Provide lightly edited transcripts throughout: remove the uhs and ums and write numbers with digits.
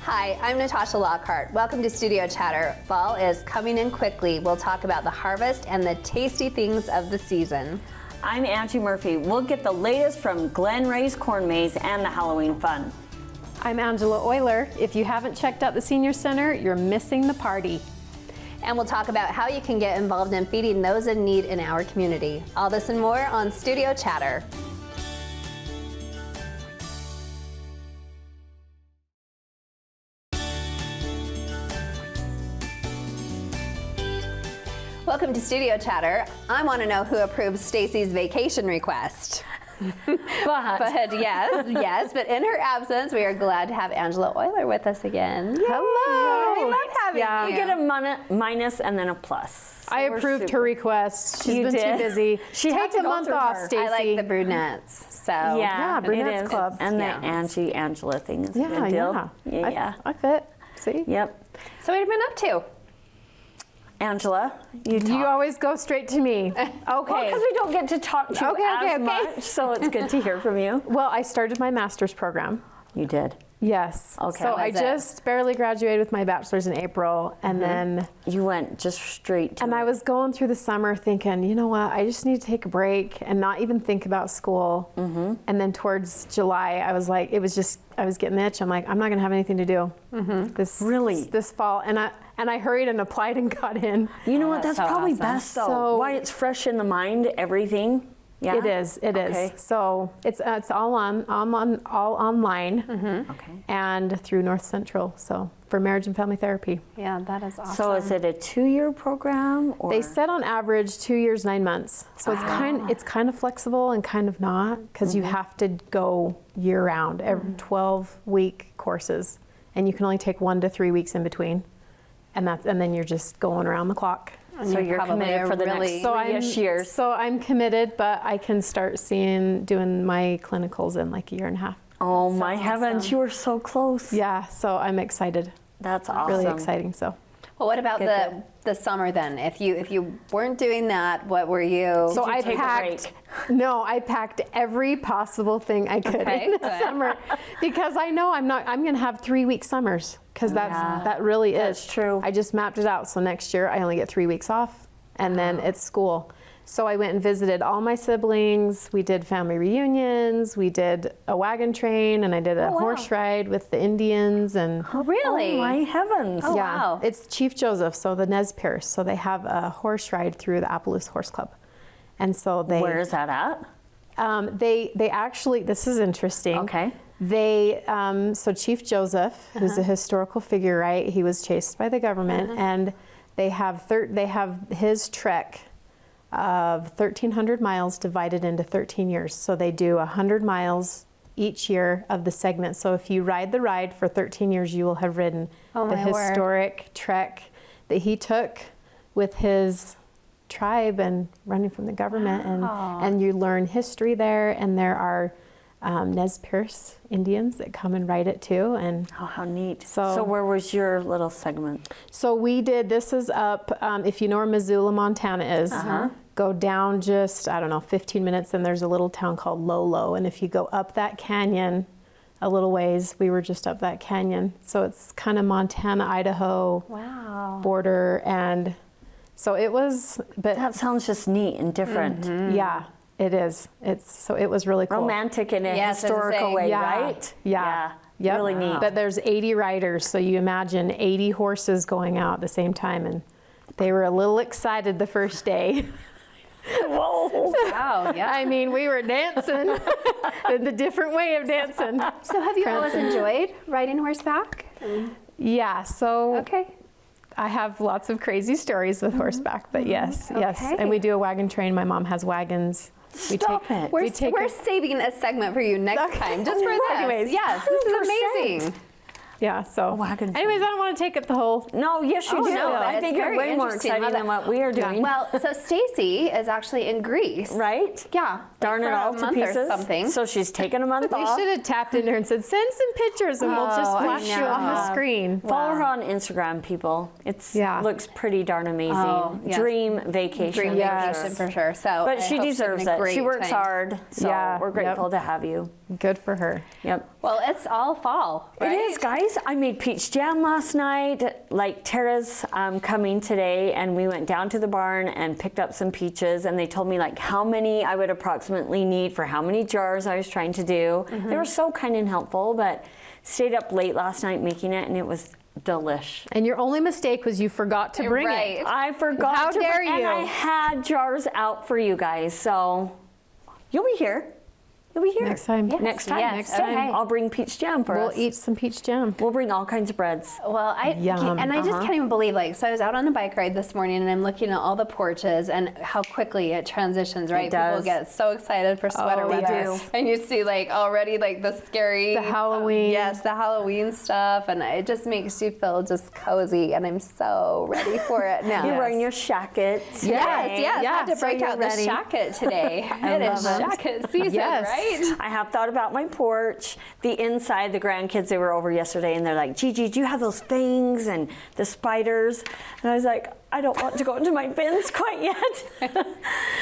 Hi, I'm Natasha Lockhart. Welcome to Studio Chatter. Fall is coming in quickly. We'll talk about the harvest and the tasty things of the season. I'm Angie Murphy. We'll get the latest from Glen Ray's Corn Maze and the Halloween fun. I'm Angela Euler. If you haven't checked out the Senior Center, you're missing the party. And we'll talk about how you can get involved in feeding those in need in our community. All this and more on Studio Chatter. Welcome to Studio Chatter. I want to know who approved Stacy's vacation request. But yes, but in her absence, we are glad to have Angela Euler with us again. Yay. Hello. We love having you. You get a minus and then a plus. So I approved her request. She's been too busy. She had Take to a month off, Stacy. I like the brunettes. So yeah, brunettes club. And the Angela thing is a good deal. Yeah. I fit. See? Yep. So what have you been up to? Angela, you always go straight to me. Okay. Well, because we don't get to talk to you as much, so it's good to hear from you. Well, I started my master's program. You did? Yes. Okay. So I just barely graduated with my bachelor's in April, and then you went just straight to And I was going through the summer thinking, you know what, I just need to take a break and not even think about school. And then towards July, I was like, I was getting the itch. I'm like, I'm not going to have anything to do this fall. And I hurried and applied and got in. You know what? That's so probably awesome. best though. So, why it's fresh in the mind, everything. Yeah. It is. So it's all online. Okay. And through North Central. So for marriage and family therapy. Yeah, that is awesome. So is it a 2-year program? Or? They said on average 2 years, 9 months. So it's kind of flexible and kind of not, because you have to go year round, every 12-week courses, and you can only take 1 to 3 weeks in between, and then you're just going around the clock. So you're committed for the next 3-ish years. So I'm committed, but I can start doing my clinicals in like a year and a half. Oh my heavens, you were so close. Yeah, so I'm excited. That's awesome. Really exciting. So. Well, what about the summer then? If you weren't doing that, what were you? So Did you take a break? I packed every possible thing I could in the summer, because I know I'm going to have 3-week summers, because that really is. That's true. I just mapped it out. So next year I only get 3 weeks off, and then it's school. So I went and visited all my siblings. We did family reunions. We did a wagon train, and I did a horse ride with the Indians. And Oh, really? Oh my heavens. Oh, yeah, wow. It's Chief Joseph, so the Nez Perce. So they have a horse ride through the Appaloosa Horse Club, and so they. Where is that at? They actually. This is interesting. Okay. So Chief Joseph, who's a historical figure, right? He was chased by the government, and they have his trek of 1,300 miles divided into 13 years. So they do 100 miles each year of the segment. So if you ride the ride for 13 years, you will have ridden the historic trek that he took with his tribe and running from the government. And you learn history there, and there are Nez Perce Indians that come and ride it too. And oh, how neat. So where was your little segment? So this is up, if you know where Missoula, Montana is, go down just, 15 minutes, and there's a little town called Lolo. And if you go up that canyon a little ways, we were just up that canyon. So it's kind of Montana, Idaho border. And so it was, but That sounds just neat and different. yeah, it is. It was really cool. Romantic in a historical way, right? Yeah. Yep. Really neat. But there's 80 riders, so you imagine 80 horses going out at the same time, and they were a little excited the first day. Whoa. Wow, yeah. I mean, we were dancing, the different way of dancing. So have you always enjoyed riding horseback? Yeah, so Okay. I have lots of crazy stories with horseback, but yes. Okay. And we do a wagon train. My mom has wagons. Stop it. We're saving a segment for you next time, just for this. Anyways. Yes, this is amazing. Yeah, so. wagon train. Anyways, I don't want to take up the whole. No, yes you do. no, I it's think you're very way more interesting exciting than what we are doing. Well, so Stacy is actually in Greece. Right? Yeah. Darn like it for all a to month or pieces. something. So she's taking a month We off. should have tapped in there and said, send some pictures, and we'll just I flash you know. on the screen. Follow her on Instagram, people. Looks pretty darn amazing. Oh, yes. Dream vacation. Dream Yes. vacation for sure. So, But I she hope deserves she's having a it. She great works time. hard. So Yeah, we're grateful to have you. Good for her. Yep. Well, it's all fall, right? It is, guys. I made peach jam last night. Like Tara's coming today, and we went down to the barn and picked up some peaches, and they told me like how many I would approximately need for how many jars I was trying to do. They were so kind and helpful, but stayed up late last night making it, and it was delish. And your only mistake was you forgot to bring Right. it. I forgot How to dare bring, and you. I had jars out for you guys, so you'll be here. You'll be here. Next time. Yes, Next time. yes, Next okay. time. I'll bring peach jam for We'll us. eat some peach jam. We'll bring all kinds of breads. Well, I Yum. and I just can't even believe, like, so I was out on a bike ride this morning and I'm looking at all the porches and how quickly it transitions, right? People does. get so excited for sweater they weather. do. And you see like already like the scary The Halloween. yes, the Halloween stuff, and it just makes you feel just cozy, and I'm so ready for it now. You're wearing your shacket. Yes, I had to so break you're out the ready. jacket today. It is love it. jacket season, Yes. right? I have thought about my porch, the inside. The grandkids, they were over yesterday, and they're like, Gigi, do you have those things and the spiders? And I was like, I don't want to go into my bins quite yet.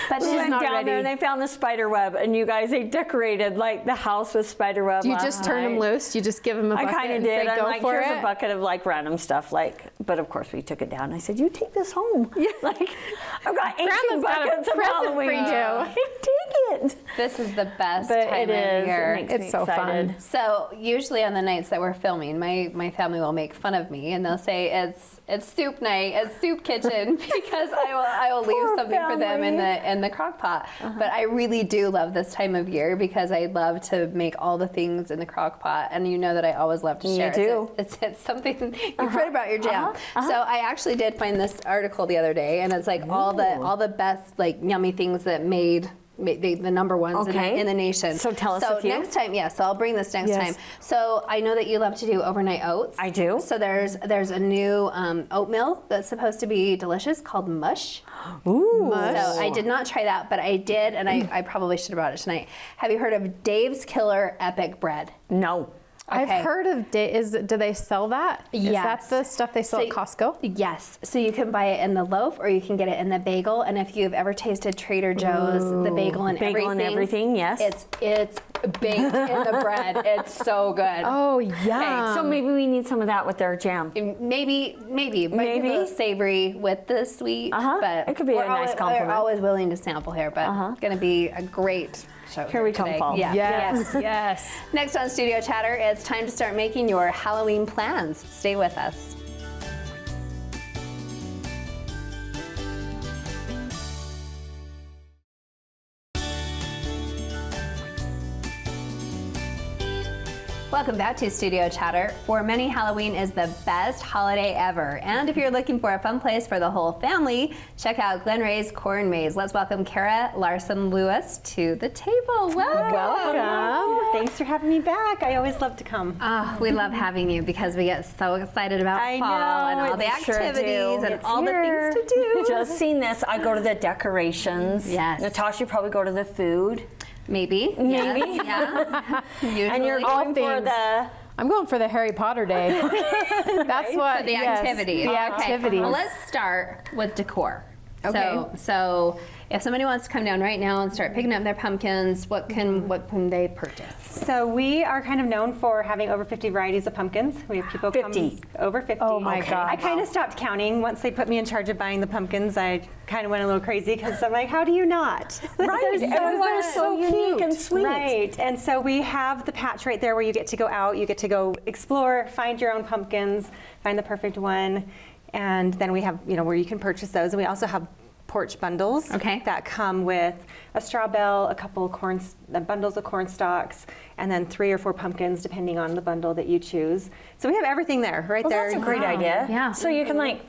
But We she's went not down there and ready. they found the spider web, and you guys, they decorated like the house with spider web. Do you last just turn them night. loose? You just give them a I bucket kind of and did. say, I'm go like, for here's it? a bucket of like random stuff, like. But of course, we took it down. I said, "You take this home." Yeah. Like, I've got 18 Grandma's got a buckets of present for Halloween. you. Take it. this is the best But time it of is. year. It makes It's me so excited. fun. So usually on the nights that we're filming, my family will make fun of me and they'll say it's soup night, it's soup kitchen, because I will leave Poor something for them in family. the crock pot. But I really do love this time of year because I love to make all the things in the crock pot, and you know that I always love to You share. do. It's something you've read about your jam. So I actually did find this article the other day, and it's like all the best like yummy things that made the number ones Okay. in the nation. So tell us a few. Next time, yes, I'll bring this next Yes. time. So I know that you love to do overnight oats. I do. So there's a new oatmeal that's supposed to be delicious called Mush. Ooh. So I did not try that, but I did, and I probably should have brought it tonight. Have you heard of Dave's Killer Epic Bread? No. Okay. I've heard of, do they sell that? Is that Yes. the stuff they sell So- at Costco? Yes. So you can buy it in the loaf, or you can get it in the bagel. And if you've ever tasted Trader Joe's, the bagel and Bagel and everything, yes. It's baked in the bread. It's so good. Oh, yeah. So maybe we need some of that with their jam. Maybe. Might be a Maybe. little savory with the sweet. Uh-huh. But It could be a we're nice always, compliment. We're always willing to sample here, but it's going to be a great show. Here we come, today. fall. Yeah. Yes, yes. Next on Studio Chatter, it's time to start making your Halloween plans. Stay with us. Welcome back to Studio Chatter. For many, Halloween is the best holiday ever. And if you're looking for a fun place for the whole family, check out Glen Ray's Corn Maze. Let's welcome Kara Larson-Lewis to the table. Welcome. Thanks for having me back. I always love to come. We love having you because we get so excited about I fall know, and all the we sure do. activities and It's all here. the things to do. Just seen this. I go to the decorations. Yes. Natasha, you probably go to the food. Maybe. Maybe. Yes, yeah. Usually. And you're All going for things. the... I'm going for the Harry Potter day. That's what, For the yes, activities. The Okay. activities. Well, let's start with decor. Okay. So if somebody wants to come down right now and start picking up their pumpkins, what can they purchase? So we are kind of known for having over 50 varieties of pumpkins. We have people 50. come over 50. Oh my Okay. God. I kind of stopped counting. Once they put me in charge of buying the pumpkins, I kind of went a little crazy because I'm like, how do you not? Right. Everyone is so unique and sweet. Right. And so we have the patch right there where you get to go out, you get to go explore, find your own pumpkins, find the perfect one. And then we have, where you can purchase those. And we also have porch bundles that come with a straw bale, a couple bundles of corn stalks, and then 3 or 4 pumpkins, depending on the bundle that you choose. So we have everything there, right there. That's a great idea. Yeah. So you can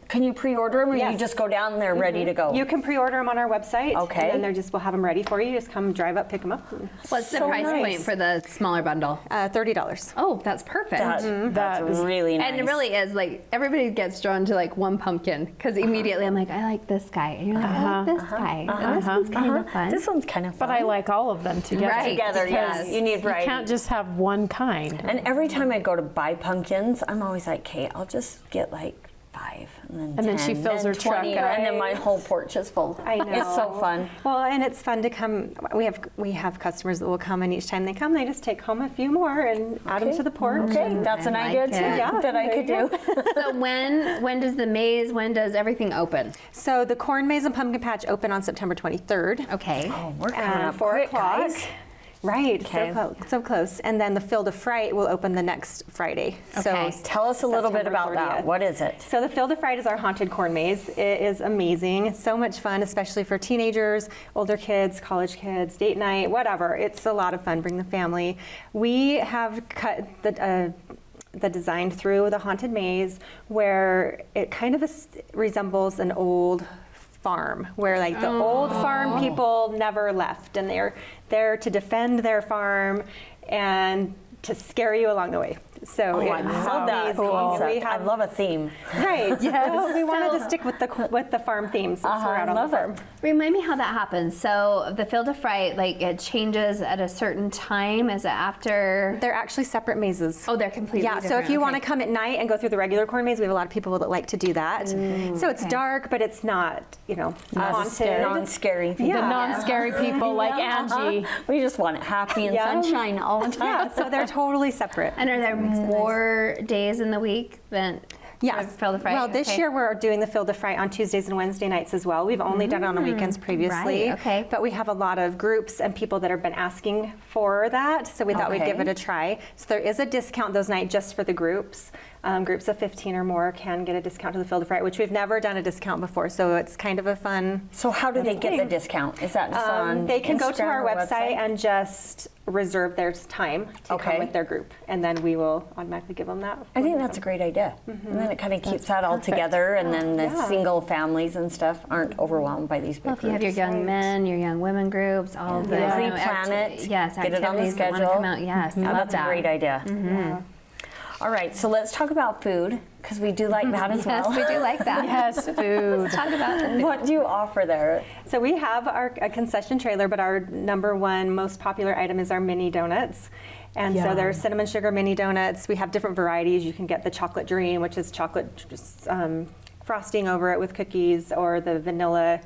can you pre-order them, or Yes. you just go down there ready to go? You can pre-order them on our website. Okay. And then we'll have them ready for you. Just come drive up, pick them up. What's the So price nice. point for the smaller bundle? $30. Oh, that's perfect. That's really nice. And it really is everybody gets drawn to one pumpkin because immediately I'm like, I like this guy. And you're like, I like this guy. And this one's kind of fun. This one's kind of fun. But I like all of them together. Right. Together, yes. You need You variety. can't just have one kind. And every time I go to buy pumpkins, I'm always like, okay, I'll just get 5. and then she 10, fills her and 20, truck up. and then my whole porch is full. I know. It's so fun. Well, and it's fun to come. We have customers that will come, and each time they come, they just take home a few more and add them to the porch. Okay, that's an I idea like too it. Yeah, that I there could you do. So when does the maze, when does everything open? So the corn maze and pumpkin patch open on September 23rd. Okay. Oh, we're coming up 4 quick, o'clock. guys. Right, Okay. so close. And then the Field of Fright will open the next Friday. Okay. So Tell us a little bit September about that. 30th. What is it? So the Field of Fright is our haunted corn maze. It is amazing. It's so much fun, especially for teenagers, older kids, college kids, date night, whatever. It's a lot of fun. Bring the family. We have cut the design through the haunted maze where it kind of resembles an old farm where like the old farm people never left, and they're there to defend their farm and to scare you along the way. So I it's love that amazing. concept. We I have, love a theme. right. Well, we wanted to So- stick with the farm theme since we're out I on love the farm. it. Remind me how that happens. So the Field of Fright, like it changes at a certain time. Is it after? They're actually separate mazes. Oh, they're completely Yeah, so different. if you want to Okay. come at night and go through the regular corn maze, we have a lot of people that like to do that. So it's okay. dark, but it's not, haunted. Non-scary. Yeah. The non-scary people like Angie. We just want it happy and Yeah. sunshine all the time. Yeah, so they're totally separate. And are there more days in the week than Yes. for Field of Fright? Well, this Okay. year we're doing the Field of Fright on Tuesdays and Wednesday nights as well. We've only done it on the weekends previously. right, okay. But we have a lot of groups and people that have been asking for that, so we thought we'd give Okay. it a try. So there is a discount those nights just for the groups. Groups of 15 or more can get a discount to the Field of Fright, which we've never done a discount before, so it's kind of a fun. So how do they get the discount? Is that just on They can go to Instagram our or website and just reserve their time to Okay. come with their group, and then we will automatically give them that. I think that's a great idea. And then it kind of keeps that all together, and then the Yeah. single families and stuff aren't overwhelmed by these big Well, if you have your groups. young men, your young women groups, all the Yeah. you know, Pre-plan it, yes, get it on the activities that wanna schedule. come out. Yes, love That's that. a great idea. All right, so let's talk about food, because we do like that as Yes, well. we do like that. Yes, food. Talk about the food. What do you offer there? So we have a concession trailer, but our number one most popular item is our mini donuts. And so Yum. they're cinnamon sugar mini donuts. We have different varieties. You can get the chocolate dream, which is chocolate frosting over it with cookies, or the vanilla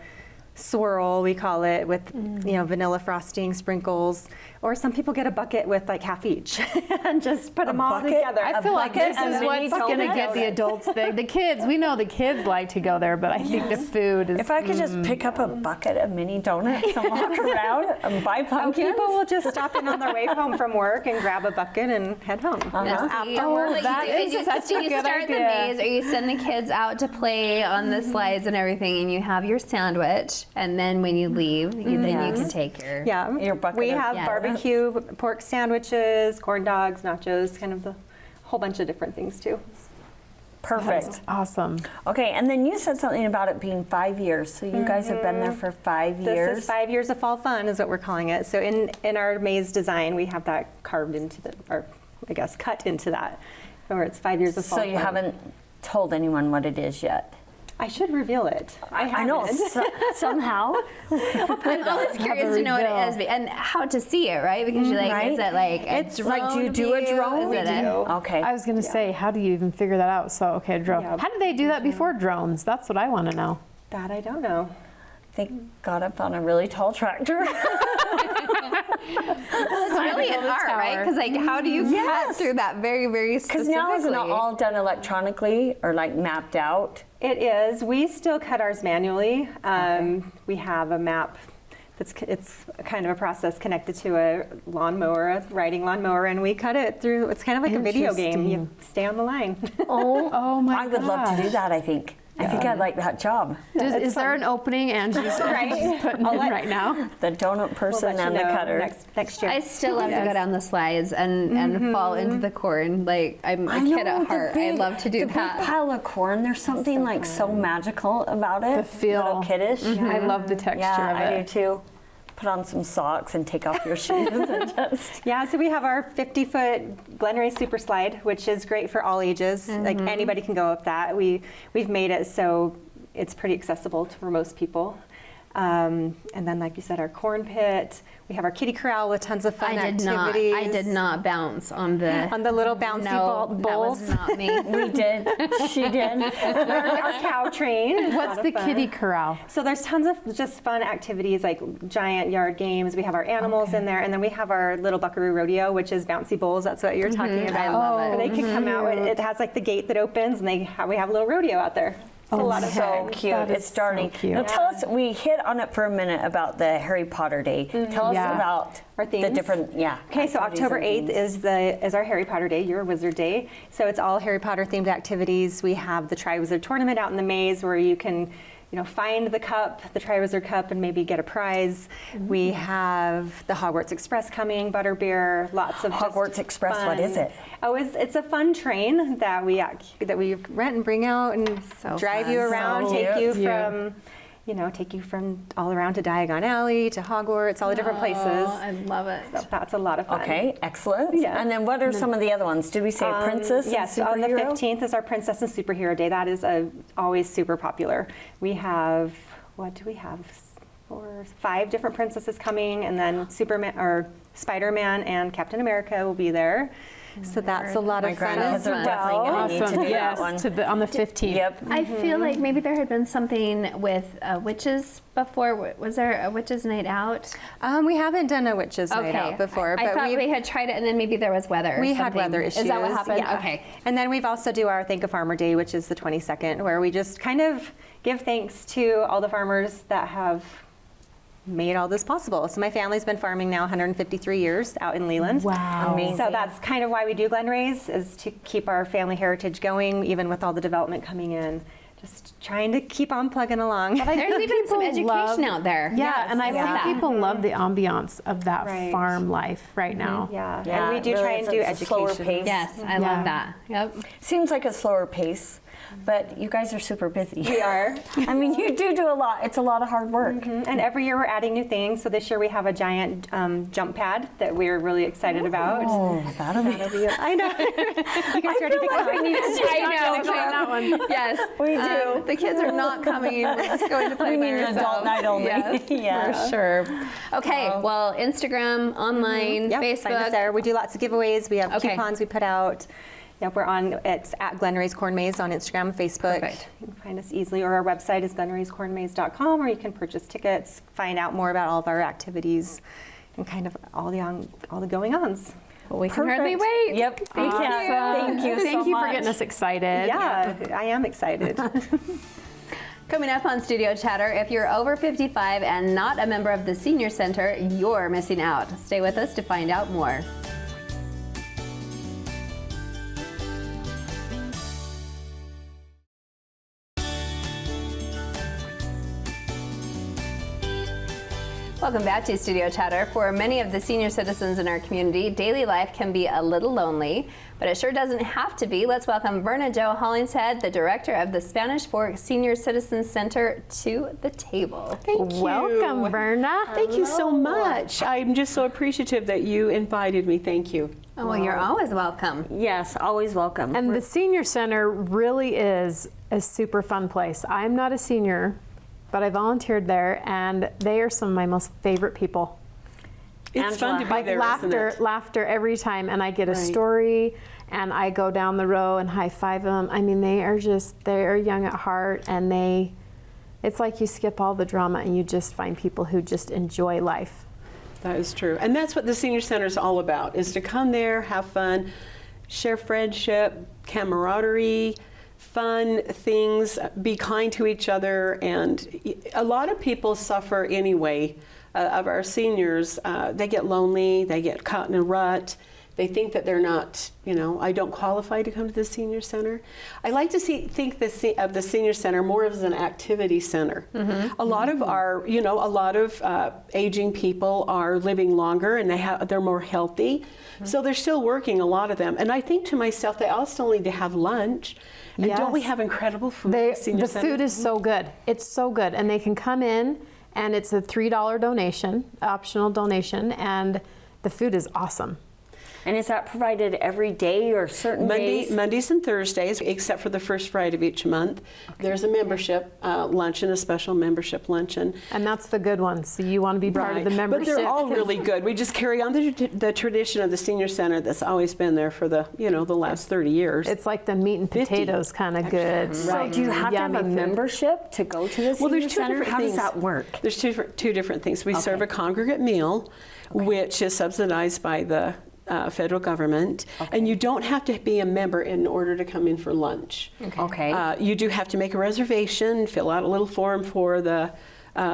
swirl, we call it, with vanilla frosting, sprinkles. Or some people get a bucket with like half each and just put them all bucket? together. I feel like this bucket is of mini what's going to get the adults there. The kids, we know the kids like to go there, but I think the food is. If I could just pick up a bucket of mini donuts and walk around and buy Some pumpkins. people will just stop in on their way home from work and grab a bucket and head home. Afterwards, that is such a you good start idea. the maze, or you send the kids out to play on the slides and everything, and you have your sandwich, and then when you leave, then you can take your. Yeah, Your bucket we of have Yeah. barbecue, pork sandwiches, corn dogs, nachos, kind of a whole bunch of different things too. Perfect. Awesome. Okay, and then you said something about it being 5 years. So you guys have been there for 5 years. This is 5 years of fall fun, is what we're calling it. So in our maze design, we have that carved into cut into that, where it's 5 years of fall So fun. you haven't told anyone what it is yet. I should reveal it. I know somehow. I'm always curious to know what it is and how to see it, right? Because you're like, Right. is it like a It's like, do you drone do a view? drone? Is it a- Okay. I was going to say, how do you even figure that out? So, okay, drone. Yeah. How did they do that before drones? That's what I want to know. That I don't know. They got up on a really tall tractor. It's really build a hard, right? tower. Because like, how do you cut through that very, very Because specifically? now it's not all done electronically or like mapped out. It is. We still cut ours manually. We have a map. It's kind of a process connected to a lawnmower, a riding lawnmower, and we cut it through. It's kind of like a video game. You stay on the line. Oh my I would love to do gosh. that, I think. I think I'd like that job. Is there an opening Angie's putting in right now? The donut person We'll let and you the know cutter. next year. I still love to go down the slides and fall into the corn. Like I'm a kid at heart. I love to do the that. big pile of corn. There's something like so magical about it. The feel. Little kiddish. I love the texture Yeah, of I do it. too. Put on some socks and take off your shoes and just. Yeah, so we have our 50-foot Glen Ray Super Slide, which is great for all ages. Like anybody can go up that. We've made it so it's pretty accessible for most people. And then, like you said, our corn pit. We have our kiddie corral with tons of fun activities. I did not bounce on the little bouncy bowls. That was not me. We did. She did. Our cow train. What's the kiddie corral? So there's tons of just fun activities like giant yard games. We have our animals in there, and then we have our little Buckaroo Rodeo, which is bouncy bowls. That's what you're talking about. I love it. And they can come out. It has like the gate that opens, and we have a little rodeo out there. It's a lot of So fun. cute. That is It's starting. so cute. Now tell us, we hit on it for a minute about the Harry Potter Day. Tell us Yeah. about Our the themes? different, Okay, so activities October and 8th themes. is our Harry Potter Day, your Wizard Day. So it's all Harry Potter themed activities. We have the Tri-Wizard Tournament out in the maze where you can, find the cup, the Tri-Wizard Cup, and maybe get a prize. We have the Hogwarts Express coming, butterbeer, lots of Hogwarts just Express, fun. what is it? Oh, it's a fun train that we rent and bring out and So drive fun. you around, So take you cute. from. Take you from all around to Diagon Alley, to Hogwarts, all the different places. Oh, I love it. So that's a lot of fun. Okay, excellent. Yes. And then what are some of the other ones? Did we say princess Yes, and on the superhero? 15th is our Princess and Superhero Day. That is always super popular. We have, what do we have? 5 different princesses coming, and then Superman or Spider-Man and Captain America will be there. So that's a lot My of fun grandkids as are definitely well. gonna need to do that one. On the 15th. Yep. I feel like maybe there had been something with witches before. Was there a witches' night out? We haven't done a witches' night out before, I but thought we had tried it, and then maybe there was weather. or We had something. weather issues. Is that what happened? Yeah. Okay. And then we've also do our Thank a Farmer Day, which is the 22nd, where we just kind of give thanks to all the farmers that have made all this possible. So my family's been farming now 153 years out in Leland. Wow. Amazing. So that's kind of why we do Glen Rays, is to keep our family heritage going, even with all the development coming in. Just trying to keep on plugging along. There's even some People education love- out there. Yeah, and I Yeah. think people love the ambiance of that Right. farm life right now. Yeah, Yeah, and we do really try and is. do It's a slower education. pace. Yes, I Yeah. love that. Yep. Seems like a slower pace, but you guys are super busy. We are. I mean, you do a lot. It's a lot of hard work. And every year we're adding new things. So this year we have a giant jump pad that we're really excited about. Oh, that'll be. I know. You guys ready to go? I know. that one. Yes, We do. The kids are not coming. We're just going to play We by need an adult ourselves. night only. Yes, Yeah. for sure. Okay, well, Instagram, online, Yep, find us Facebook. there. We do lots of giveaways. We have Okay. coupons we put out. Yep, it's at Glen Rays Corn Maze on Instagram, Facebook. Perfect. You can find us easily, or our website is glenrayscornmaze.com, or you can purchase tickets, find out more about all of our activities, and kind of all the going-ons. Well, we can hardly Perfect. wait. Yep. We can. Thank you Thank so you for much. getting us excited. Yeah, I am excited. Coming up on Studio Chatter, if you're over 55 and not a member of the Senior Center, you're missing out. Stay with us to find out more. Welcome back to Studio Chatter. For many of the senior citizens in our community, daily life can be a little lonely, but it sure doesn't have to be. Let's welcome Verna Jo Hollingshead, the director of the Spanish Fork Senior Citizens Center, to the table. Thank you. Welcome, Verna. Thank you so much. I'm just so appreciative that you invited me. Thank you. Oh, well, you're always welcome. Yes, always welcome. And the Senior Center really is a super fun place. I'm not a senior, but I volunteered there, and they are some of my most favorite people. It's fun to be Like there, isn't it? laughter every time, and I get a Right. story, and I go down the row and high five them. I mean, they are young at heart, and it's like you skip all the drama and you just find people who just enjoy life. That is true. And that's what the Senior Center is all about, is to come there, have fun, share friendship, camaraderie, fun things, be kind to each other. And a lot of people suffer anyway of our seniors. They get lonely, they get caught in a rut. They think that they're not, I don't qualify to come to the Senior Center. I like to think of the Senior Center more as an activity center. A lot of our, aging people are living longer, and they're more healthy. So they're still working, a lot of them. And I think to myself, they also need to have lunch. And don't we Yes. have incredible food at the Senior The Center? food is so good. It's so good. And they can come in, and it's a $3 donation, optional donation, and the food is awesome. And is that provided every day or certain days? Mondays and Thursdays, except for the first Friday of each month. There's a membership luncheon, a special membership luncheon. And that's the good one. So you want to be part of the membership. But they're all really good. We just carry on the tradition of the senior center that's always been there for the last 30 years. It's like the meat and 50. potatoes kind of good. So do you have to have a membership to go to the senior center? How does that work? There's two different things. We serve a congregate meal, which is subsidized by the federal government, and you don't have to be a member in order to come in for lunch. Okay. You do have to make a reservation, fill out a little form for the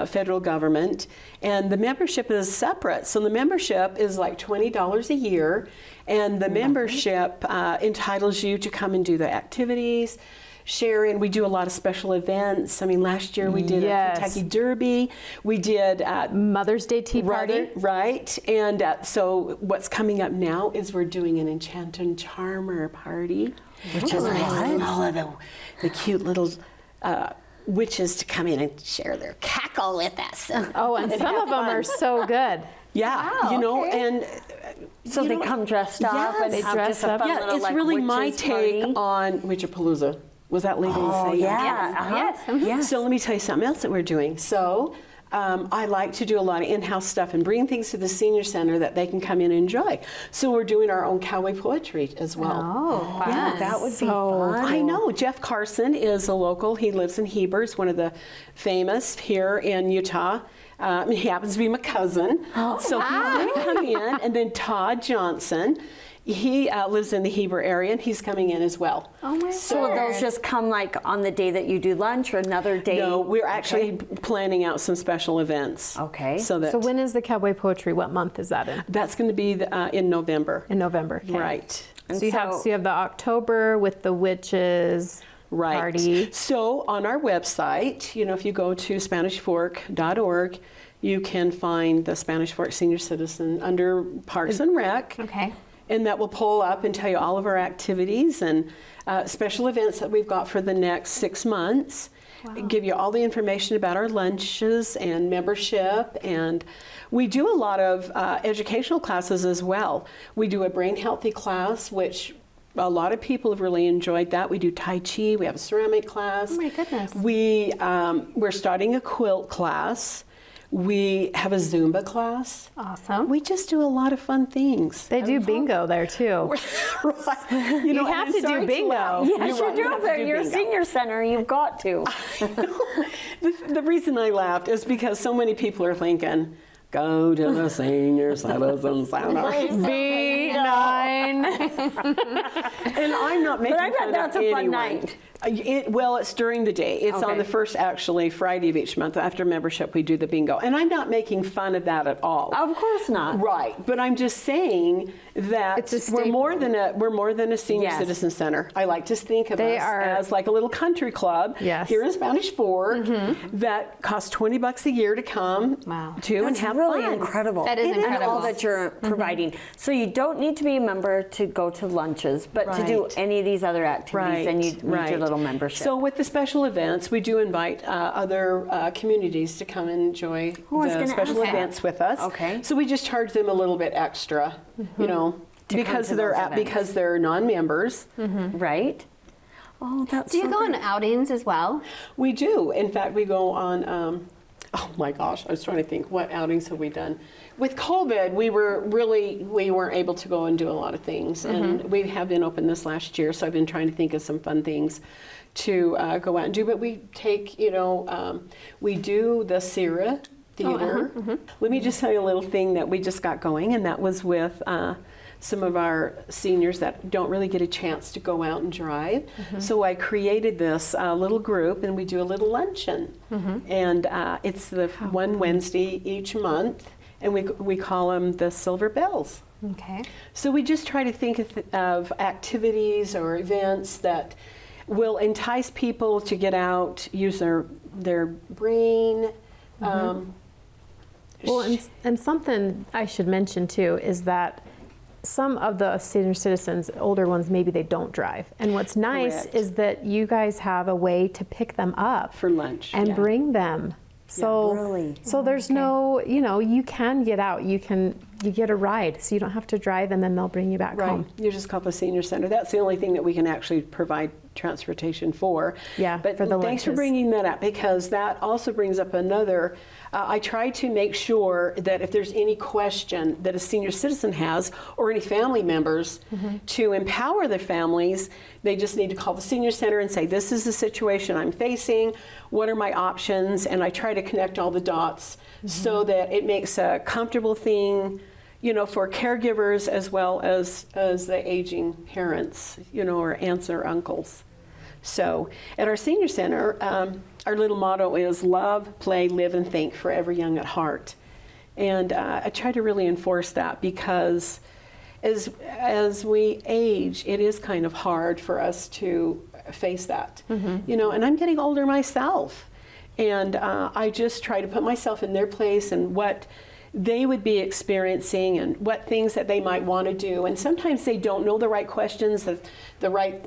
federal government, and the membership is separate. So the membership is like $20 a year, and the membership entitles you to come and do the activities, share in. We do a lot of special events. I mean, last year we did a Kentucky Derby. We did Mother's Day tea party. Right. And so what's coming up now is we're doing an Enchant and Charmer party, which is all of the cute little witches to come in and share their cackle with us. Oh, and some of them are so good. Yeah, and so they come dressed up and they have dress just a up. fun yeah, little, it's like, really my witches take party. on Witchapalooza. Was that legal to say? Yes. So let me tell you something else that we're doing. So I like to do a lot of in-house stuff and bring things to the senior center that they can come in and enjoy. So we're doing our own cowboy poetry as well. Oh, fun. Yeah, that would be fun. I know. Jeff Carson is a local. He lives in Heber. He's one of the famous here in Utah. He happens to be my cousin. So he's going to come in. And then Todd Johnson. He lives in the Heber area, and he's coming in as well. Oh my So will those just come like on the day that you do lunch or another day? No, we're actually planning out some special events. Okay. So when is the cowboy poetry? What month is that in? That's going to be in November. In November. Okay. Right. So you have the October with the witches party. So on our website, if you go to SpanishFork.org, you can find the Spanish Fork Senior Citizen under Parkinson Rec. Okay. And that will pull up and tell you all of our activities and special events that we've got for the next 6 months. Give you all the information about our lunches and membership. And we do a lot of educational classes as well. We do a brain healthy class, which a lot of people have really enjoyed that. We do Tai Chi. We have a ceramic class. Oh my goodness. We're starting a quilt class. We have a Zumba class. Awesome. We just do a lot of fun things. They do bingo there too. Right. You have to do bingo. Yes, you do. If you're a senior center, you've got to. The reason I laughed is because so many people are thinking, go to the senior citizen center. B9. And I'm not making But I bet fun of that's a fun anyone. night. It's during the day. It's on the first, actually, Friday of each month. After membership, we do the bingo. And I'm not making fun of that at all. Of course not. Right. But I'm just saying that we're more than a senior citizen center. I like to think of us as like a little country club here in Spanish Fork that costs $20 a year to come to and have really fun. Incredible. That is incredible. And all that you're providing. So you don't need to be a member to go to lunches, but to do any of these other activities, then you need your little membership. So with the special events, we do invite other communities to come and enjoy the special events with us. Okay. So we just charge them a little bit extra, because they're non-members. Right? Oh, that's Do you go on outings as well? We do. In fact, we go on. Oh my gosh, I was trying to think, what outings have we done? With COVID, we weren't able to go and do a lot of things, and we have been open this last year. So I've been trying to think of some fun things to go out and do. But we take, we do the Sierra Theater. Let me just tell you a little thing that we just got going, and that was with some of our seniors that don't really get a chance to go out and drive. So I created this little group, and we do a little luncheon. And it's the one Wednesday each month, and we call them the Silver Bells. Okay. So we just try to think of activities or events that will entice people to get out, use their brain. Well, and something I should mention too is that some of the senior citizens, older ones, maybe they don't drive. And what's nice is that you guys have a way to pick them up for lunch and bring them. So, so there's no, you can get out. You can you get a ride, so you don't have to drive, and then they'll bring you back home. You just call the senior center. That's the only thing that we can actually provide transportation for. Yeah, but for the thanks for lunches. bringing that up, because that also brings up another. I try to make sure that if there's any question that a senior citizen has, or any family members, to empower their families, they just need to call the senior center and say, this is the situation I'm facing, what are my options, and I try to connect all the dots so that it makes a comfortable thing, you know, for caregivers as well as the aging parents, you know, or aunts or uncles. So at our senior center, our little motto is love, play, live, and think, forever young at heart. And I try to really enforce that, because as we age, it is kind of hard for us to face that, you know, and I'm getting older myself. And I just try to put myself in their place and what they would be experiencing and what things that they might want to do. And sometimes they don't know the right questions, the right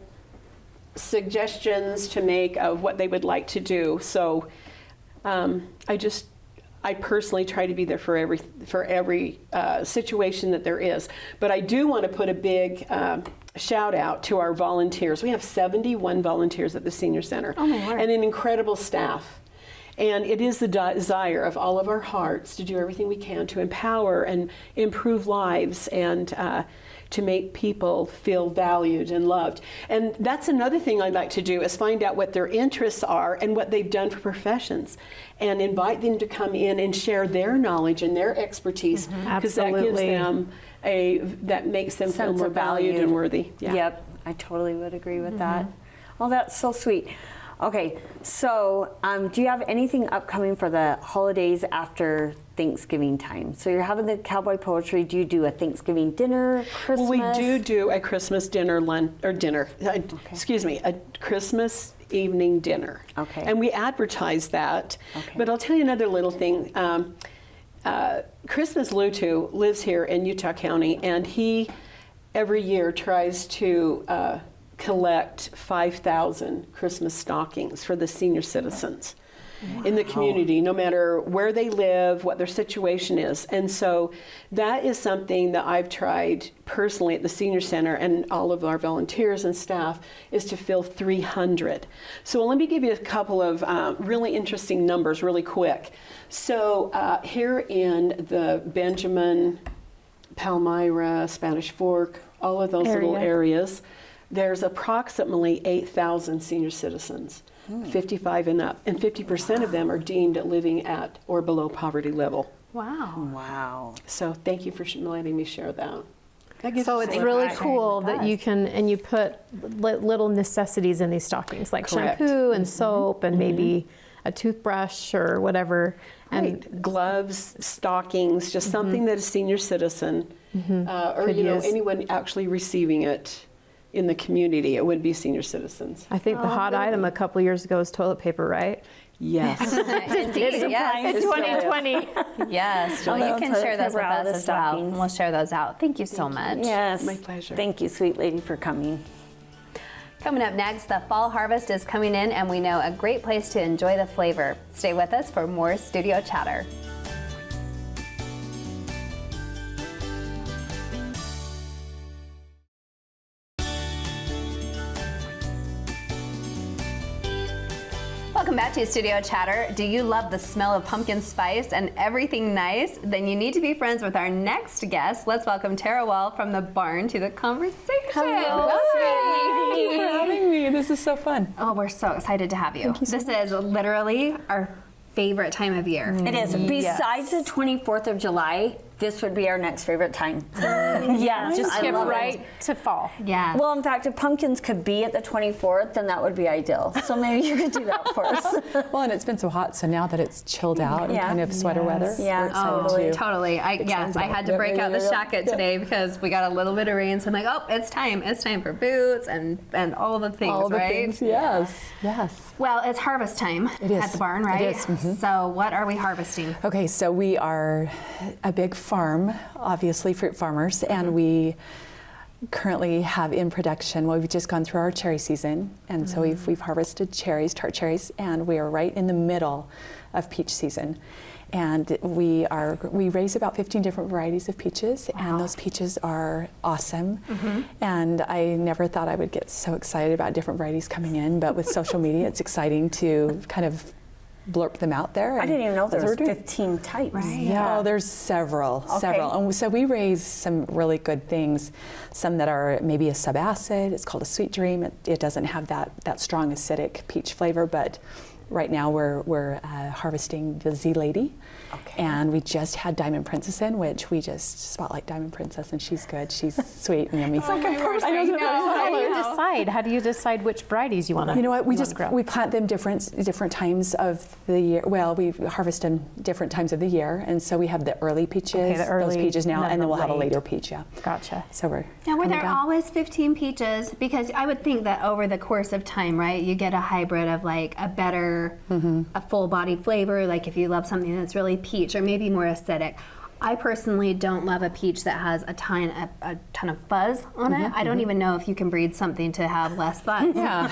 suggestions to make of what they would like to do. So I personally try to be there for every situation that there is. But I do want to put a big shout out to our volunteers. We have 71 volunteers at the senior center, and an incredible staff. And it is the desire of all of our hearts to do everything we can to empower and improve lives, and to make people feel valued and loved. And that's another thing I'd like to do, is find out what their interests are and what they've done for professions, and invite them to come in and share their knowledge and their expertise, because that gives them that makes them feel more valued and worthy. Yep, I totally would agree with that. Oh, that's so sweet. Okay, so do you have anything upcoming for the holidays after Thanksgiving time? So you're having the cowboy poetry. Do you do a Thanksgiving dinner, Christmas? Well, we do a Christmas dinner, excuse me, a Christmas evening dinner. Okay. And we advertise that. Okay. But I'll tell you another little thing. Christmas Lutu lives here in Utah County, and he every year tries to collect 5,000 Christmas stockings for the senior citizens in the community, no matter where they live, what their situation is. And so that is something that I've tried personally at the senior center, and all of our volunteers and staff, is to fill 300. So let me give you a couple of really interesting numbers really quick. So here in the Benjamin, Palmyra, Spanish Fork, all of those little areas, there's approximately 8,000 senior citizens, 55 and up, and 50% of them are deemed living at or below poverty level. Wow. Wow. So thank you for letting me share that. So it's really cool that you can, and you put little necessities in these stockings, like shampoo and soap and maybe a toothbrush or whatever. And gloves, stockings, just something that a senior citizen or anyone actually receiving it in the community, it would be senior citizens. I think the hot item a couple years ago was toilet paper, right? Yes. Indeed, yes. It's 2020. Yes, well, you can share those with us as well, and we'll share those out. Thank you so much. Yes. My pleasure. Thank you, sweet lady, for coming. Coming up next, the fall harvest is coming in, and we know a great place to enjoy the flavor. Stay with us for more Studio Chatter. Welcome back to Studio Chatter. Do you love the smell of pumpkin spice and everything nice? Then you need to be friends with our next guest. Let's welcome Tara Wall from the barn to the conversation. Hello. Thank you for having me. This is so fun. Oh, we're so excited to have you. Thank you so This is literally our favorite time of year. It is. Besides the 24th of July, this would be our next favorite time. Yeah, just skip love right to fall. Yeah. Well, in fact, if pumpkins could be at the 24th, then that would be ideal. So maybe you could do that for us. Well, and it's been so hot, so now that it's chilled out and Yeah. kind of sweater weather, Yeah, we're excited totally. to Totally. I had to break out the jacket today because we got a little bit of rain. So I'm like, oh, it's time. It's time for boots and all the things, all the right? things. Yes, yes. Well, it's harvest time It is. at the barn, It right? is, mhm. So what are we harvesting? Okay, so we are a big farm, obviously fruit farmers, and we currently have in production, well, we've just gone through our cherry season, and so we've harvested cherries, tart cherries, and we are right in the middle of peach season. And we raise about 15 different varieties of peaches, and those peaches are awesome. And I never thought I would get so excited about different varieties coming in, but with social media, it's exciting to kind of blurb them out there. I didn't even know there was 15 types. Right. Yeah. Oh, there's several. And so we raise some really good things, some that are maybe a subacid. It's called a Sweet Dream. It doesn't have that strong acidic peach flavor, but right now we're harvesting the Z Lady. And we just had Diamond Princess in, which we just spotlight Diamond Princess, and she's good. She's sweet and yummy. It's like a person. How do you decide which varieties you want to? You know what? We plant them different times of the year. Well, we harvest them different times of the year, and so we have the early peaches, those peaches now, and then we'll have a later peach. Yeah. Gotcha. So we're. Now, were there always 15 peaches? Because I would think that over the course of time, right, you get a hybrid of like a better, a full-bodied flavor. Like if you love something that's really peach or maybe more acidic. I personally don't love a peach that has a ton of fuzz on it. I don't even know if you can breed something to have less fuzz. Yeah.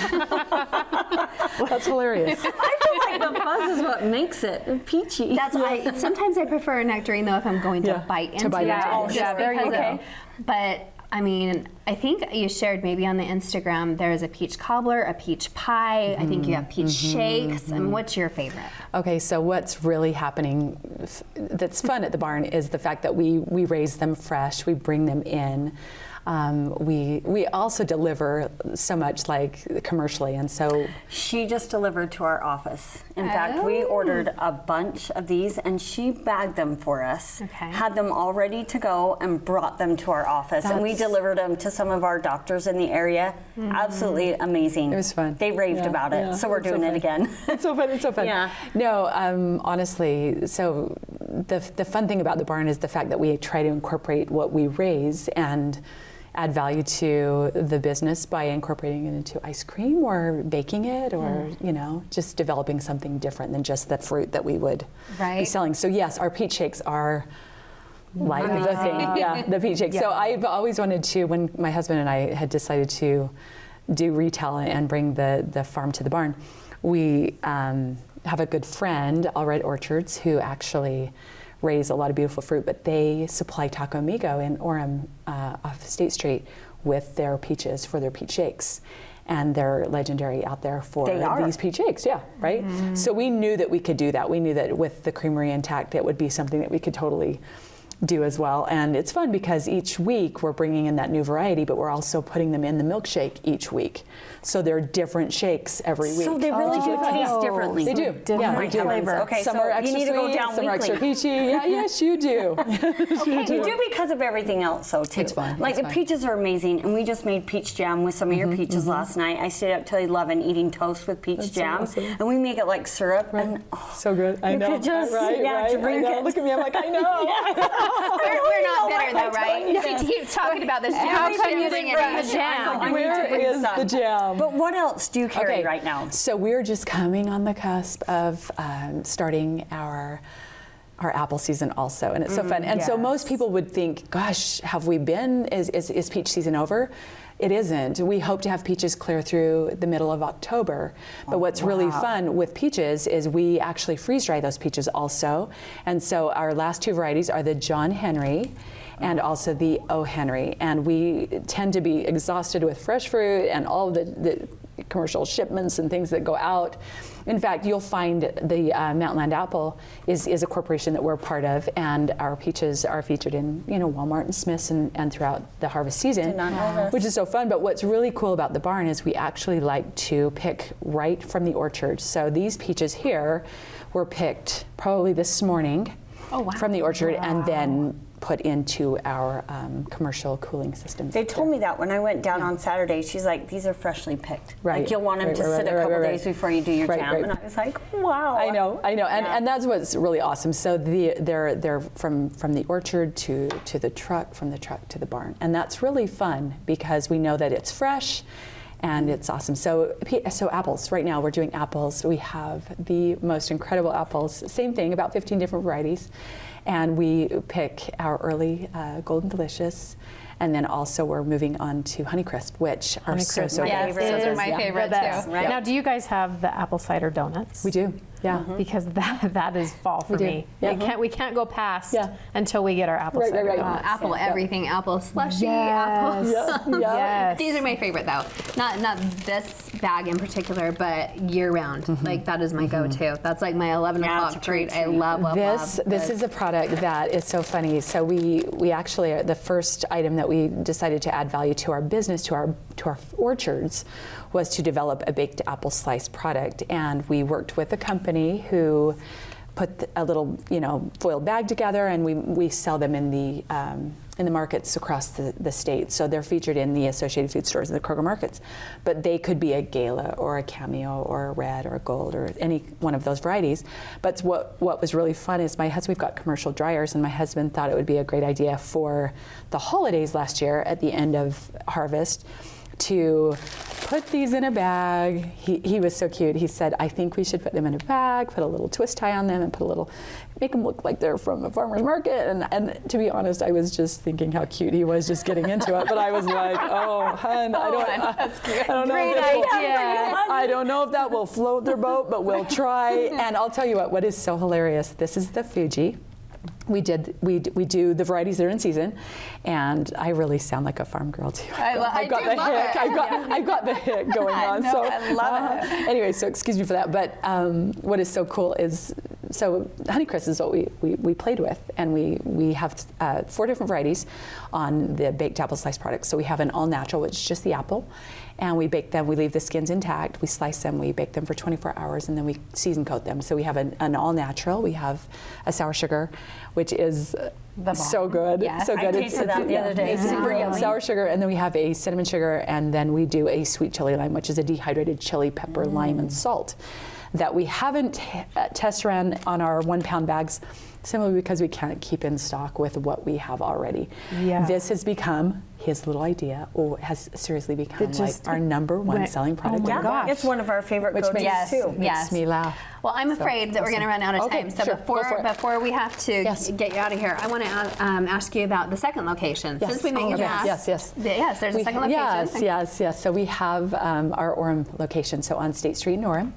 That's hilarious. I feel like the fuzz is what makes it peachy. That's why sometimes I prefer a nectarine though if I'm going to bite into it. Yeah, there you go. But I mean, I think you shared maybe on the Instagram, there's a peach cobbler, a peach pie. I think you have peach shakes. And what's your favorite? Okay, so what's really happening that's fun at the barn is the fact that we raise them fresh, we bring them in. We also deliver so much like commercially, and so she just delivered to our office. In fact, we ordered a bunch of these, and she bagged them for us, had them all ready to go, and brought them to our office. And we delivered them to some of our doctors in the area. Absolutely amazing. It was fun. They raved about it, so we're doing it again. It's so fun. It's so fun. Yeah. No, honestly, so the fun thing about the barn is the fact that we try to incorporate what we raise and add value to the business by incorporating it into ice cream or baking it or, just developing something different than just the fruit that we would be selling. So yes, our peach shakes are like the thing. The peach shakes. So I've always wanted to, when my husband and I had decided to do retail and bring the farm to the barn, we have a good friend, All Red Orchards, who actually raise a lot of beautiful fruit, but they supply Taco Amigo in Orem off State Street with their peaches for their peach shakes. And they're legendary out there for these peach shakes, right? So we knew that we could do that. We knew that with the creamery intact, it would be something that we could totally do as well. And it's fun because each week we're bringing in that new variety, but we're also putting them in the milkshake each week. So they're different shakes every week. So they really do taste differently. They do. Different flavor. Okay, some so are extra you need to go sweet, down some are extra peachy. Yeah, yes, you do. You do because of everything else, though, too. It's fun. Like the peaches are amazing, and we just made peach jam with some of your peaches last night. I stayed up till 11 eating toast with peach jam, and we make it like syrup. Right. And so good. I know. Could just, right. drink it. Look at me. I'm like, I know. We're not bitter though, right? She keeps talking about this jam. How come you bring didn't bring the jam? Where is the jam? But what else do you carry right now? So we're just coming on the cusp of starting our apple season also, and it's so fun. And so most people would think, gosh, have we been? Is peach season over? It isn't. We hope to have peaches clear through the middle of October. But what's really fun with peaches is we actually freeze dry those peaches also. And so our last two varieties are the John Henry and also the O. Henry. And we tend to be exhausted with fresh fruit and all of the commercial shipments and things that go out. In fact, you'll find the Mountainland Apple is a corporation that we're part of, and our peaches are featured in Walmart and Smith's and throughout the harvest season, Did not know this. which is so fun. But what's really cool about the barn is we actually like to pick right from the orchard. So these peaches here were picked probably this morning from the orchard and then put into our commercial cooling systems. They told me that when I went down on Saturday. She's like, these are freshly picked. Right. Like you'll want them to sit a couple days before you do your jam. And I was like, wow. I know. And that's what's really awesome. So they're from the orchard to the truck, from the truck to the barn. And that's really fun because we know that it's fresh and it's awesome. So apples, right now we're doing apples. We have the most incredible apples. Same thing, about 15 different varieties. And we pick our early Golden Delicious, and then also we're moving on to Honeycrisp, which are so Yes, good. those are my favorite too. Right. Now, do you guys have the apple cider donuts? We do. Yeah. because that is fall for do. me. Yeah. We can't go past Yeah. until we get our apple cider donuts. Apple everything, apple slushy, Yes. apple. Yes. These are my favorite though. Not this bag in particular, but year round. Like that is my go-to. That's like my 11 o'clock treat. I love This is a product that is so funny. So we actually, the first item that we decided to add value to our business, to our orchards, was to develop a baked apple slice product. And we worked with a company who put a little, foiled bag together, and we sell them in the markets across the state. So they're featured in the Associated Food stores and the Kroger markets. But they could be a Gala or a Cameo or a Red or a Gold or any one of those varieties. But what was really fun is we've got commercial dryers, and my husband thought it would be a great idea for the holidays last year at the end of harvest to put these in a bag. He was so cute. He said, I think we should put them in a bag, put a little twist tie on them, and make them look like they're from a farmer's market. And to be honest, I was just thinking how cute he was just getting into it. But I was like, oh, hun, I don't know. Great idea. I don't know if that will float their boat, but we'll try. And I'll tell you what is so hilarious. This is the Fuji. We do the varieties that are in season, and I really sound like a farm girl too. I've got the hick going on. I love it. Anyway, so excuse me for that. But what is so cool is, so Honeycrisp is what we played with, and we have 4 different varieties on the baked apple slice product. So we have an all natural, which is just the apple, and we bake them. We leave the skins intact. We slice them. We bake them for 24 hours, and then we season coat them. So we have an all natural. We have a sour sugar, which is so good. Yes. I tasted that the other day. Super yummy. Sour sugar, and then we have a cinnamon sugar, and then we do a sweet chili lime, which is a dehydrated chili, pepper, lime, and salt that we haven't test ran on our 1 pound bags, simply because we can't keep in stock with what we have already. Yeah. This has become his little idea, or has seriously become like our #1 selling product. Oh my gosh. It's one of our favorite go-tos too. Makes me laugh. Well, I'm afraid that we're going to run out of time. So sure, go for it. before we have to get you out of here, I want to ask you about the second location. Yes. Since we met you last. Yes. Yes, there's a second location. Yes. So we have our Orem location, so on State Street in Orem.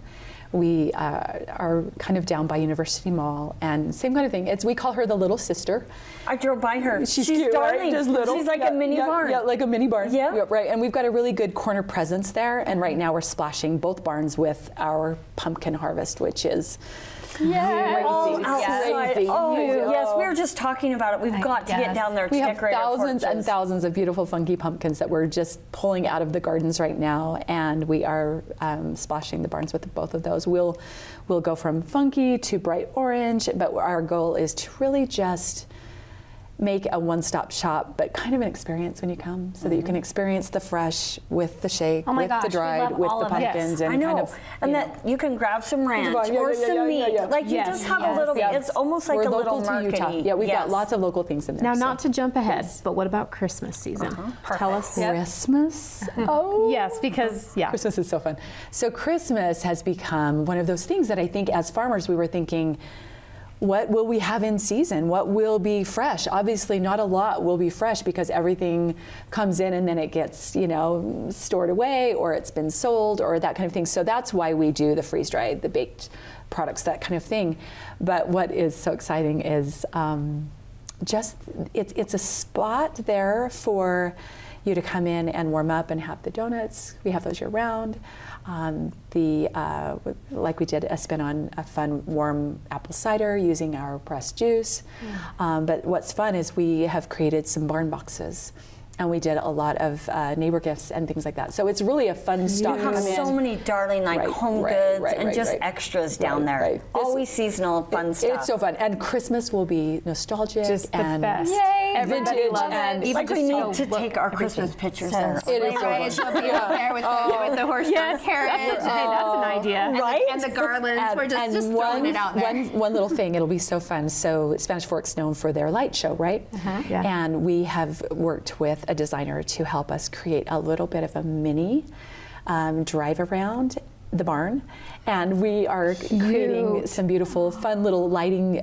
We are kind of down by University Mall, and same kind of thing. We call her the little sister. I drove by her. She's cute, darling. right? Just little. She's like a mini barn. Yeah, like a mini barn. Yeah. Right. And we've got a really good corner presence there. And right now we're splashing both barns with our pumpkin harvest, which is All crazy. outside. Crazy. Oh, yes. We were just talking about it. We've got to get down there to We have decorate our thousands and porches. thousands of beautiful funky pumpkins that we're just pulling out of the gardens right now, and we are splashing the barns with both of those. We'll go from funky to bright orange, but our goal is to really just make a one-stop shop, but kind of an experience when you come, so that you can experience the fresh with the shake, with the dried, with the pumpkins, and I know. kind of, and that you can grab some ranch or some meat. Like you just have a little. It's almost like we're a little local to Utah. market. Yeah, we've got lots of local things in there. Now, so. not to jump ahead, but what about Christmas season? Tell us. Christmas. Oh. Yes, because Christmas is so fun. So Christmas has become one of those things that I think as farmers we were thinking, what will we have in season? What will be fresh? Obviously not a lot will be fresh because everything comes in and then it gets, stored away, or it's been sold, or that kind of thing. So that's why we do the freeze-dried, the baked products, that kind of thing. But what is so exciting is it's a spot there for you to come in and warm up and have the donuts. We have those year round. Like we did a spin on a fun warm apple cider using our pressed juice. But what's fun is we have created some barn boxes, and we did a lot of neighbor gifts and things like that. So it's really a fun stop. You have so many darling home goods and just extras down there. Always seasonal fun stuff. It's so fun, and Christmas will be nostalgic just the and best. Yay! Everybody vintage, loves and it. Like we need to take our Christmas pictures there. It is so Right, she'll be up there with the horse carriage. That's an idea. Right? And the garlands. We're just throwing it out there. One little thing, it'll be so fun. So Spanish Fork's known for their light show, right? Yeah. And we have worked with a designer to help us create a little bit of a mini drive around the barn. And we are creating some beautiful, fun little lighting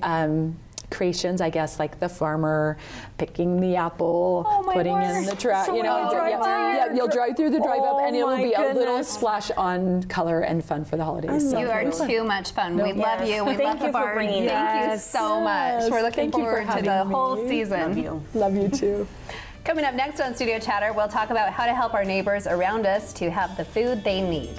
creations, I guess, like the farmer picking the apple, putting in the trash. So You know, you'll drive through the drive up, and it will be a little splash on color and fun for the holidays. You are too much fun. We love you. We love the barn. Thank you so much. We're looking forward to the whole season. Love you too. Coming up next on Studio Chatter, we'll talk about how to help our neighbors around us to have the food they need.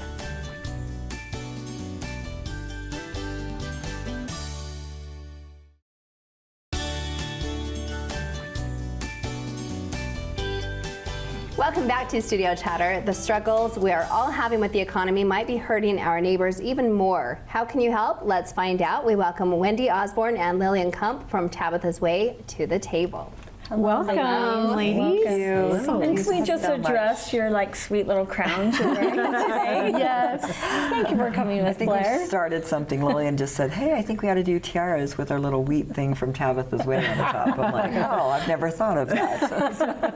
Welcome back to Studio Chatter. The struggles we are all having with the economy might be hurting our neighbors even more. How can you help? Let's find out. We welcome Wendy Osborne and Lillian Kump from Tabitha's Way to the table. Welcome, ladies. And can we just address your like sweet little crowns you're wearing today? Yes. Thank you for coming with Blair. I think we started something. Lillian just said, hey, I think we ought to do tiaras with our little wheat thing from Tabitha's Way on the top. I'm like, oh, I've never thought of that.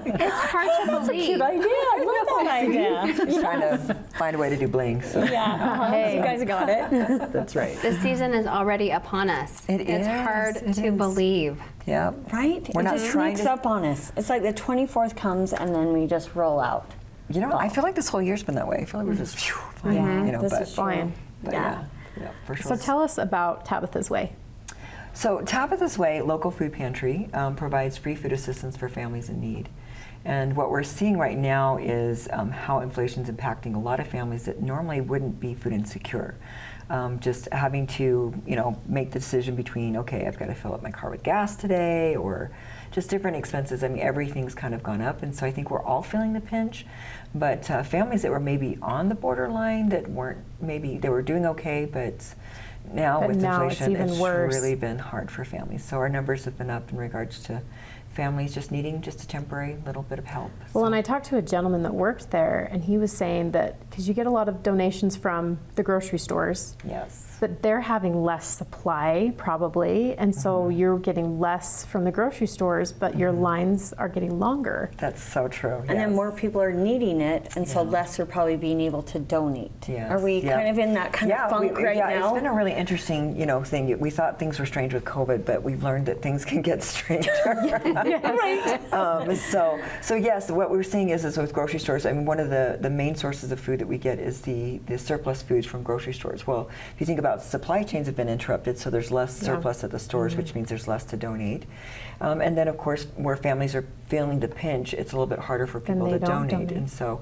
It's hard to believe. That's a cute idea. I love that idea. Just trying to find a way to do bling. So. Yeah, hey, you guys got it. That's right. The season is already upon us. It's hard to believe. Yeah. Right? We're it not just trying sneaks to up on us. It's like the 24th comes and then we just roll out. You know, I feel like this whole year's been that way. I feel like we're just flying, you know, this but, is fine. but yeah, for sure. So tell us about Tabitha's Way. So Tabitha's Way local food pantry provides free food assistance for families in need. And what we're seeing right now is how inflation's impacting a lot of families that normally wouldn't be food insecure. Just having to, you know, make the decision between, okay, I've got to fill up my car with gas today, or just different expenses. I mean, everything's kind of gone up, and so I think we're all feeling the pinch. But families that were maybe on the borderline, that weren't, maybe they were doing okay, but now with inflation, it's really been hard for families. So our numbers have been up in regards to families just needing just a temporary little bit of help. Well, and I talked to a gentleman that worked there, and he was saying that because you get a lot of donations from the grocery stores, yes, but they're having less supply probably, and so you're getting less from the grocery stores, but your lines are getting longer. That's so true. And then more people are needing it, and so less are probably being able to donate. Yes. Are we kind of in that kind of funk right now? Yeah, it's been a really interesting, you know, thing. We thought things were strange with COVID, but we've learned that things can get stranger. So yes, what we're seeing is with grocery stores, I mean, one of the main sources of food that we get is the surplus foods from grocery stores. Well, if you think about supply chains have been interrupted, so there's less surplus at the stores, which means there's less to donate. And then, of course, where families are feeling the pinch, it's a little bit harder for people to donate. And so,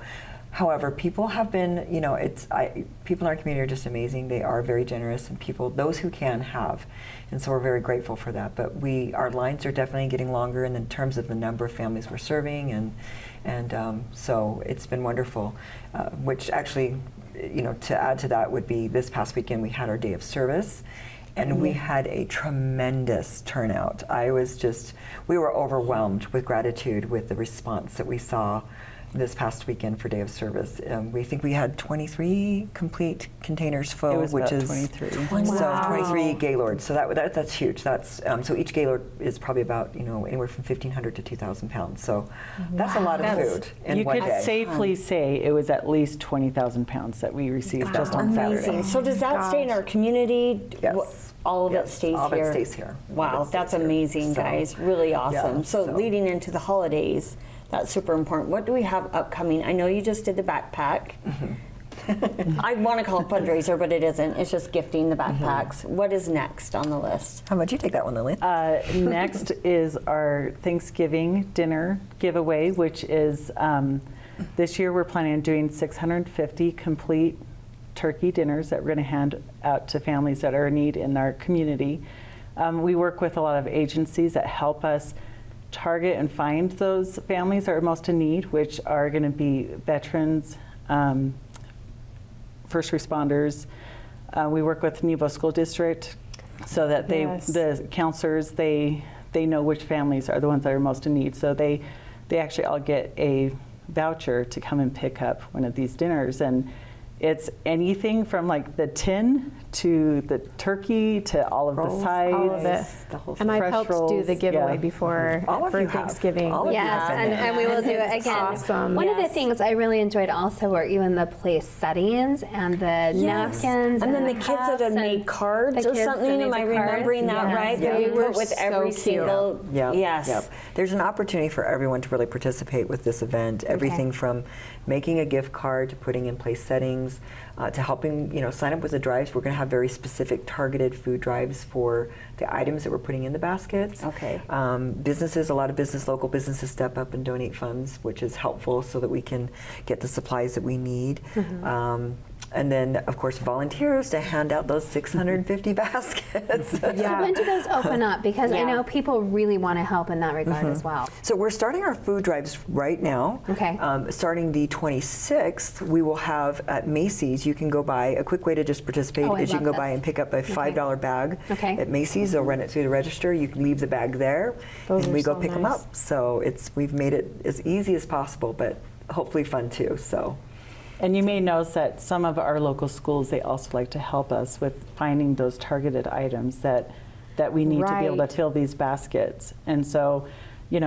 however, people have been, you know, people in our community are just amazing. They are very generous, and people, those who can, have. And so we're very grateful for that. But our lines are definitely getting longer in terms of the number of families we're serving, and so it's been wonderful. Which actually, you know, to add to that would be this past weekend we had our day of service. And we had a tremendous turnout. We were overwhelmed with gratitude with the response that we saw this past weekend for Day of Service. We think we had 23 complete containers full, which is 23. So 23 Gaylords. So that's huge. That's so each Gaylord is probably about, you know, anywhere from 1,500 to 2,000 pounds. So that's a lot of food in one day. You could safely say it was at least 20,000 pounds that we received just on Saturday. So does that stay in our community? Yes. All of it stays here? All of it stays here. Wow, that's amazing, guys. Really awesome. So leading into the holidays, that's super important. What do we have upcoming? I know you just did the backpack. I want to call it fundraiser, but it isn't. It's just gifting the backpacks. What is next on the list? How about you take that one, Lily? Next is our Thanksgiving dinner giveaway, which is this year we're planning on doing 650 complete turkey dinners that we're going to hand out to families that are in need in our community. We work with a lot of agencies that help us target and find those families that are most in need, which are going to be veterans, first responders. We work with Nebo School District so that the counselors, they know which families are the ones that are most in need. So they actually all get a voucher to come and pick up one of these dinners. And It's anything from like the tin to the turkey to all of the sides. All of it. The whole And thing. I've helped do the giveaway before for Thanksgiving. Yes, and we will do it again. Awesome. One of the things I really enjoyed also were even the place settings and the napkins. And then the kids that had made cards or something. Am I remembering that right? Yeah. They They were put with so every cute. single. Yep, Yes. yep. There's an opportunity for everyone to really participate with this event. Everything from making a gift card to putting in place settings to helping, sign up with the drives. We're going to have very specific targeted food drives for the items that we're putting in the baskets. Okay. Businesses, a lot of local businesses step up and donate funds, which is helpful so that we can get the supplies that we need. And then, of course, volunteers to hand out those 650 baskets. So when do those open up? Because I know people really want to help in that regard as well. So we're starting our food drives right now. Okay. Starting the 26th, we will have at Macy's, you can go buy, a quick way to just participate is you can go buy and pick up a $5 bag at Macy's. They'll run it through the register. You can leave the bag there and we go pick them up. So we've made it as easy as possible, but hopefully fun too. So. And you may notice that some of our local schools, they also like to help us with finding those targeted items that we need to be able to fill these baskets. And so,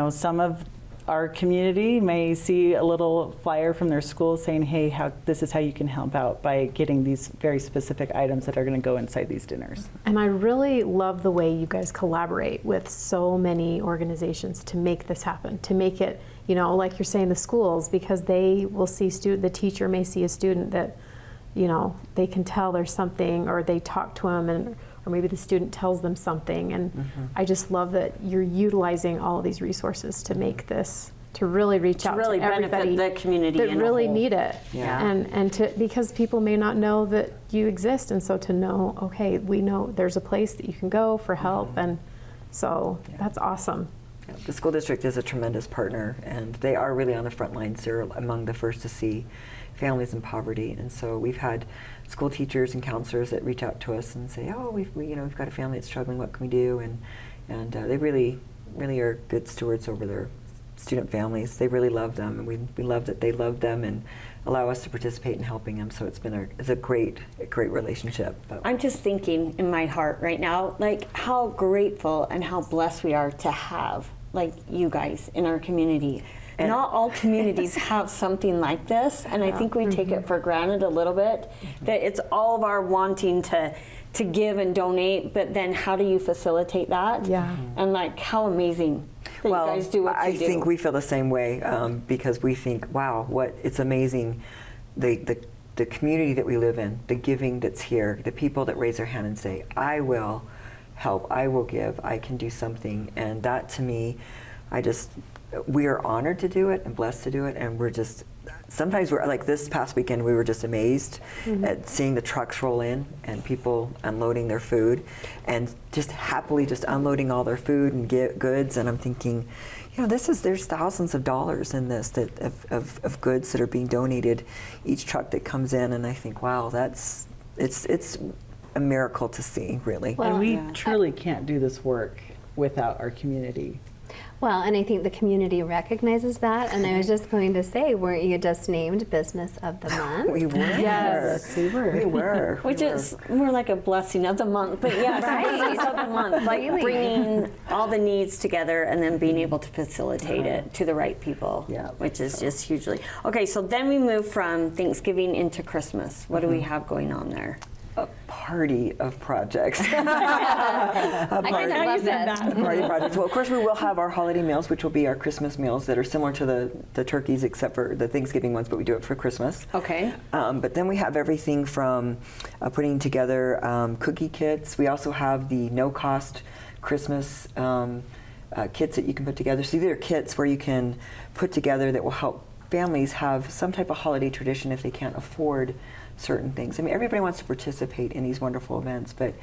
some of our community may see a little flyer from their school saying, hey, this is how you can help out by getting these very specific items that are going to go inside these dinners. And I really love the way you guys collaborate with so many organizations to make this happen, to make it, like you're saying, the schools, because they will see the teacher may see a student that, they can tell there's something, or they talk to them, or maybe the student tells them something. And I just love that you're utilizing all of these resources to make this, to really reach out to everybody benefit the community that in a really whole. need it. Yeah. And because people may not know that you exist, and so to know, okay, we know there's a place that you can go for help, and so that's awesome. The school district is a tremendous partner, and they are really on the front lines. They're among the first to see families in poverty, and so we've had school teachers and counselors that reach out to us and say, "Oh, we've got a family that's struggling. What can we do?" And they really are good stewards over their student families. They really love them, and we love that they love them and allow us to participate in helping them. So it's a great relationship. But I'm just thinking in my heart right now, like how grateful and how blessed we are to have like you guys in our community. And not all communities have something like this, and I think we take it for granted a little bit, that it's all of our wanting to give and donate, but then how do you facilitate that? Yeah. And like how amazing that you guys do what you do. I think we feel the same way because we think, wow, it's amazing, the community that we live in, the giving that's here, the people that raise their hand and say, I will help, I will give, I can do something. And that to me, we are honored to do it and blessed to do it, and sometimes we're like this past weekend we were just amazed at seeing the trucks roll in and people unloading their food and just happily just unloading all their food and goods, and I'm thinking, there's thousands of dollars in this of goods that are being donated each truck that comes in, and I think, wow, it's a miracle to see, really. Well, and we truly can't do this work without our community. Well, and I think the community recognizes that. And I was just going to say, weren't you just named Business of the Month? We were. Yes, we were. We were. Which is more like a blessing of the month, but yes, Business of the Month, like bringing all the needs together and then being able to facilitate it to the right people, which is just hugely. Okay, so then we move from Thanksgiving into Christmas. What do we have going on there? A party of projects. I kind of love this. A party of projects. Well, of course, we will have our holiday meals, which will be our Christmas meals that are similar to the turkeys, except for the Thanksgiving ones, but we do it for Christmas. Okay. But then we have everything from putting together cookie kits. We also have the no-cost Christmas kits that you can put together. So these are kits where you can put together that will help families have some type of holiday tradition if they can't afford certain things. I mean, everybody wants to participate in these wonderful events, but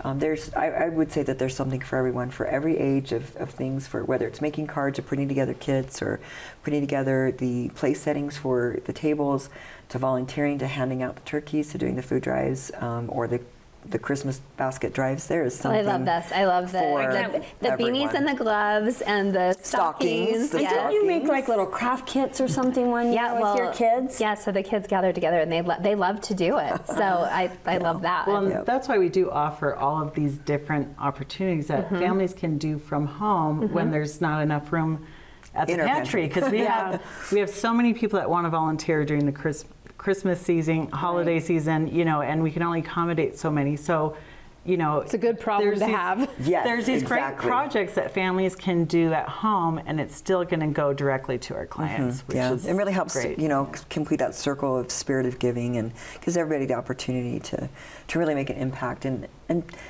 I would say that there's something for everyone, for every age of things, for whether it's making cards or putting together kits or putting together the place settings for the tables, to volunteering, to handing out the turkeys, to doing the food drives, or the the Christmas basket drives there is something. I love this. I love the beanies and the gloves and the stockings. The Didn't Yes. you make like little craft kits or something one year with your kids? Yeah, so the kids gather together and they love to do it. So I love that. Well, and that's why we do offer all of these different opportunities that families can do from home when there's not enough room at the In our pantry. Because we have so many people that want to volunteer during the Christmas season, holiday season, you know, and we can only accommodate so many. So, you know, It's a good problem to have. Yes, there's these great exactly. projects that families can do at home, and it's still going to go directly to our clients, which is it really helps, great. you know, complete that circle of spirit of giving, and gives everybody the opportunity to really make an impact. And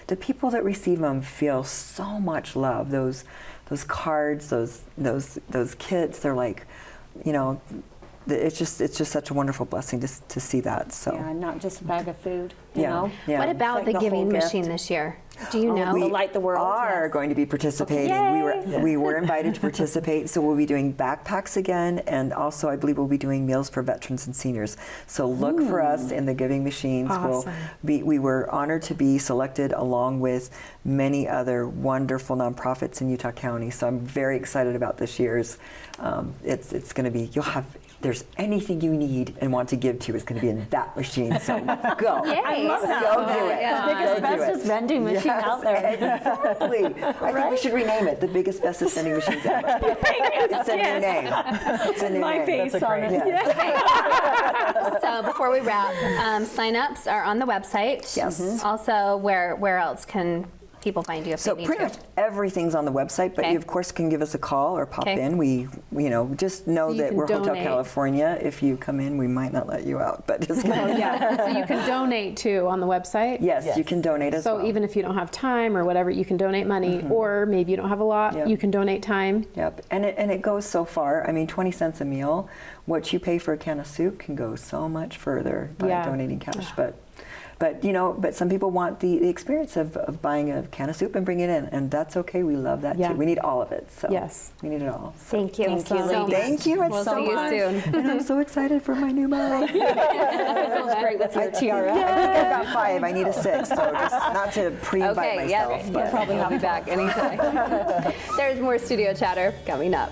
the people that receive them feel so much love. Those cards, those kits, they're like, you know, it's just such a wonderful blessing to see that. So Yeah, not just a bag of food, you know? yeah. What about It's like the the giving whole machine gift. this year? Do you know? We Light the World, are yes. going to be participating. Yay! We were invited to participate, so we'll be doing backpacks again, and also I believe we'll be doing meals for veterans and seniors. So look for us in the giving machines. Awesome. We were honored to be selected along with many other wonderful nonprofits in Utah County. So I'm very excited about this year's. It's going to be, there's anything you need and want to give to is going to be in that machine. So go. Yay. I love that. Go do it. Yeah. Biggest, Go do bestest it. vending machine out there. Exactly. I think we should rename it the biggest, bestest vending machines ever. It's a new name. It's a new My name. face on it. Yeah. So before we wrap, sign-ups are on the website. Yes. Also, where else can people find you if So they need pretty to? much everything's on the website, but Okay. you of course can give us a call or pop Okay. in. We, just know So you that can we're Hotel donate. California. If you come in, we might not let you out, but just So you can donate too on the website. yes, you can donate as So well. even if you don't have time or whatever, you can donate money, or maybe you don't have a lot, Yep. you can donate time. Yep, and it goes so far. I mean, 20 cents a meal. What you pay for a can of soup can go so much further by Yeah. donating cash. But some people want the experience of buying a can of soup and bringing it in, and that's okay. We love that Yeah. too. We need all of it. So Yes. we need it all. Thank you. Thank you, so ladies. much. Thank you. It's We'll so see you much. soon. And I'm so excited for my new mug. It goes great with your tiara. I think I've got 5. I need a 6. So just not to pre-invite Okay, yeah, myself. you'll but- probably have me back anytime. There's more studio chatter coming up.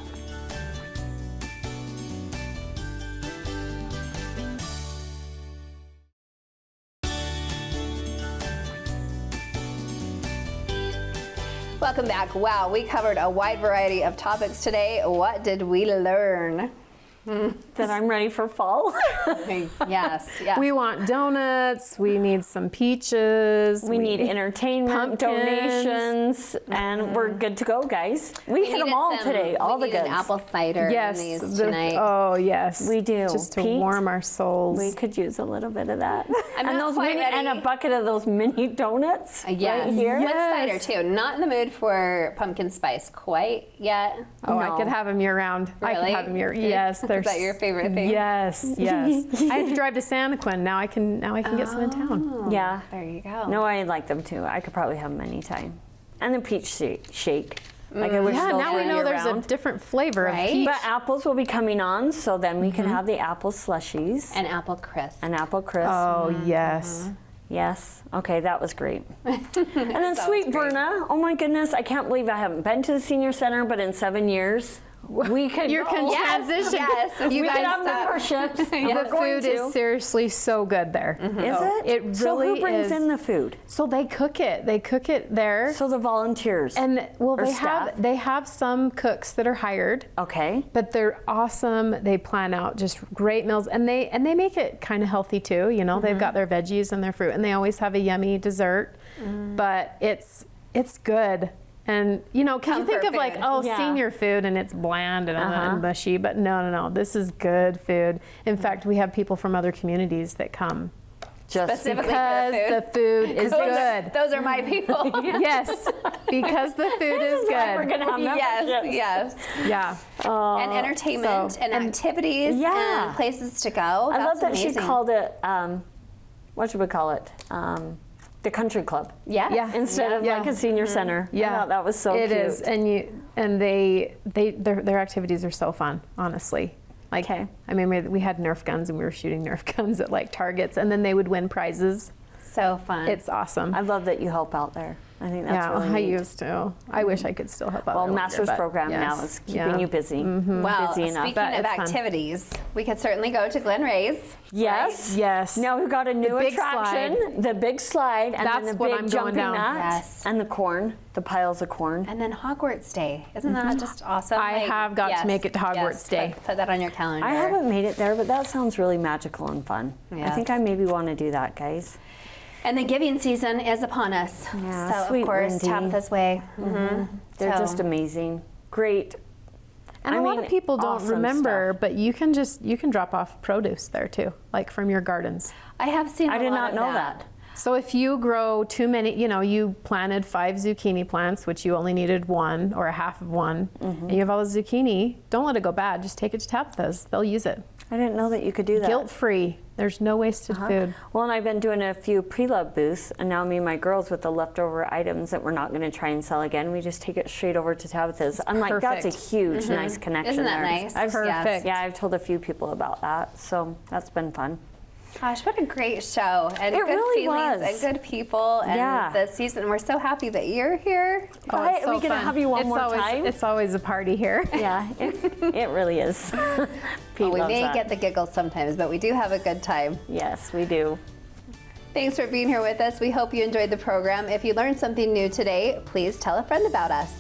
Welcome back. Wow, we covered a wide variety of topics today. What did we learn? That I'm ready for fall. Yes, yeah. We want donuts, we need some peaches. We need entertainment, pumpkins. donations, and we're good to go, guys. We hit them all today, all the we goods. needed apple cider Yes. in these the- tonight. Oh, yes. We do. Just to Pete? warm our souls. We could use a little bit of that. I'm and not those quite mini, and ready. a bucket of those mini donuts Yes. right here. With cider too. Not in the mood for pumpkin spice quite yet. Oh, I No. could have them year round. I Really? could have them year. Okay. Yes, they're Is that your favorite thing? Yes, yes. I had to drive to Santaquin. Now I can get some in town. Yeah. There you go. No, I like them too. I could probably have them anytime. And the peach shake. Like I wish Yeah, those now were we know there's year-round. a different flavor Right? of peach. But apples will be coming on, so then we can have the apple slushies And apple crisp. and apple crisp. Oh, yes. Yes. Okay, that was great. And then sweet Verna. Oh my goodness, I can't believe I haven't been to the senior center, but in 7 years we could You go. can Yes, transition. yes. We You could guys have memberships. and we're The going food to. is seriously so good there. Is it? It So really who brings is. in the food? So they cook it. They cook it there. So the volunteers. And well, Or they staff? have some cooks that are hired, Okay. but they're awesome. They plan out just great meals, and they make it kind of healthy too. You know, they've got their veggies and their fruit, and they always have a yummy dessert. But it's good. And you know, because you think Comfort of like, food. oh, Yeah. senior food, and it's bland and mushy. But no, this is good food. In fact, we have people from other communities that come Just Specifically because for the food is good. Those are my people. Yes, because the food is why we're good. gonna have Yes, memberships. yes. Yeah. And entertainment so- and activities Yeah. and places to go. I love That's that she amazing. called it, what should we call it? The country club. Yes. Yeah. Instead of Yeah. like a senior center. I Yeah, thought that was so It cute. is, and their activities are so fun, honestly. Like, Okay. I mean, we had Nerf guns and we were shooting Nerf guns at like targets, and then they would win prizes. So fun. It's awesome. I love that you help out there. I think that's really I neat. used to. I wish I could still help out. Well, there master's longer, but program now yes. is keeping you busy. well, busy enough. speaking But of it's fun. activities, we could certainly go to Glen Ray's. Yes. Yes. Now we've got a new big attraction, the big slide, and That's then the what big I'm going jumping down. mat, Yes. and the corn, the piles of corn. And then Hogwarts Day. Isn't that just awesome? I have got to make it to Hogwarts yes, Day. Put that on your calendar. I haven't made it there, but that sounds really magical and fun. I Yes. think I maybe want to do that, guys. And the giving season is upon us. Yeah, so, sweet of course, Lindy. Tabitha's Way. They're So- just amazing. Great. And I a lot mean, of people don't awesome remember, stuff. but you can drop off produce there too, like from your gardens. I have seen I a did lot not of know that. So if you grow too many, you planted 5 zucchini plants, which you only needed 1 or a half of one, and you have all the zucchini, don't let it go bad. Just take it to Tabitha's. They'll use it. I didn't know that you could do that. Guilt-free. There's no wasted food. Well, and I've been doing a few pre-love booths, and now me and my girls with the leftover items that we're not going to try and sell again, we just take it straight over to Tabitha's. I'm like, that's a perfect. huge, nice connection Isn't that there. nice? I've, Perfect. Yeah, I've told a few people about that, so that's been fun. Gosh, what a great show. And It good really feelings was. and good people. And Yeah. the season, we're so happy that you're here. Right, it's are we so gonna fun. have you one It's more always, time? It's always a party here. Yeah, it really is. Pete We loves may that. get the giggles sometimes, but we do have a good time. Yes, we do. Thanks for being here with us. We hope you enjoyed the program. If you learned something new today, please tell a friend about us.